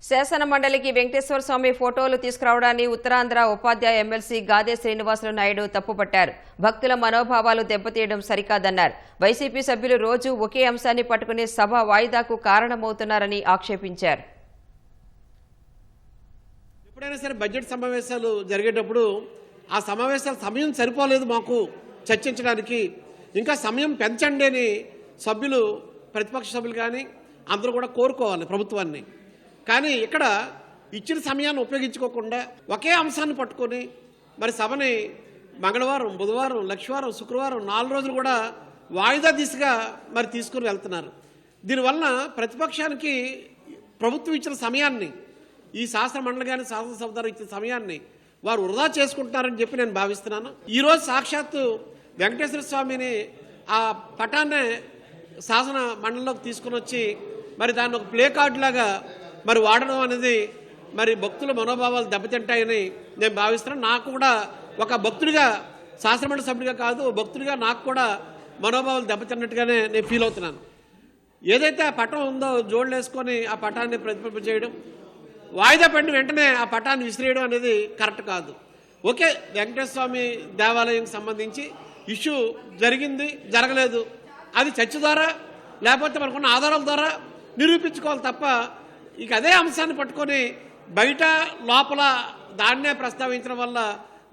శాసన మండలికి వెంకటేశ్వర స్వామి ఫోటోలు తీసుకురావడాన్ని ఉత్తరాంధ్ర ఉపాధ్యాయ ఎమ్మెల్సీ గాదే శ్రీనివాసులు నాయుడు తప్పుపట్టారు. భక్తుల మనోభావాలు దెబ్బతీయడం సరికాదన్నారు. వైసీపీ సభ్యులు రోజు ఒకే అంశాన్ని పట్టుకుని సభ వాయిదాకు కారణమవుతున్నారని ఆక్షేపించారు. ఎప్పుడైనా సరే బడ్జెట్ సమావేశాలు జరిగేటప్పుడు ఆ సమావేశాల సమయం సరిపోలేదు మాకు చర్చించడానికి, ఇంకా సమయం పెంచండి అని సభ్యులు, ప్రతిపక్ష సభ్యులు కానీ అందరూ కూడా కోరుకోవాలి ప్రభుత్వాన్ని. కానీ ఇక్కడ ఇచ్చిన సమయాన్ని ఉపయోగించుకోకుండా ఒకే అంశాన్ని పట్టుకొని మరి సభని మంగళవారం, బుధవారం, లక్షవారం, శుక్రవారం 4 రోజులు కూడా వాయిదా దిశగా మరి తీసుకుని వెళ్తున్నారు. దీనివలన ప్రతిపక్షానికి ప్రభుత్వం ఇచ్చిన సమయాన్ని, ఈ శాసన మండలి కానీ శాసనసభ ద్వారా ఇచ్చిన సమయాన్ని వారు వృధా చేసుకుంటున్నారని చెప్పి నేను భావిస్తున్నాను. ఈరోజు సాక్షాత్తు వెంకటేశ్వర స్వామిని ఆ పటాన్నే శాసన మండలిలోకి తీసుకుని వచ్చి మరి దాన్ని ఒక ప్లే కార్డు లాగా మరి వాడడం అనేది మరి భక్తుల మనోభావాలు దెబ్బతింటాయని నేను భావిస్తున్నాను. నాకు కూడా ఒక భక్తుడిగా, శాసనమండలి సభ్యుడిగా కాదు, భక్తుడిగా నాకు కూడా మనోభావాలు దెబ్బతిన్నట్టుగానే నేను ఫీల్ అవుతున్నాను. ఏదైతే ఆ పటం ఉందో జోళ్ళు వేసుకొని ఆ పటాన్ని ప్రతిబింబ చేయడం, వాయిదా పడిన వెంటనే ఆ పటాన్ని విసిరేయడం అనేది కరెక్ట్ కాదు. ఓకే, వెంకటేశ్వర స్వామి దేవాలయానికి సంబంధించి ఇష్యూ జరిగింది, జరగలేదు, అది చర్చ ద్వారా లేకపోతే మనకున్న ఆధారాల ద్వారా నిరూపించుకోవాలి తప్ప ఇక అదే అంశాన్ని పట్టుకొని బయట లోపల దాన్నే ప్రస్తావించడం వల్ల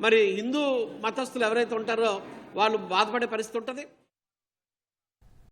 మరి హిందూ మతస్థులు ఎవరైతే ఉంటారో వాళ్ళు బాధపడే పరిస్థితి ఉంటుంది.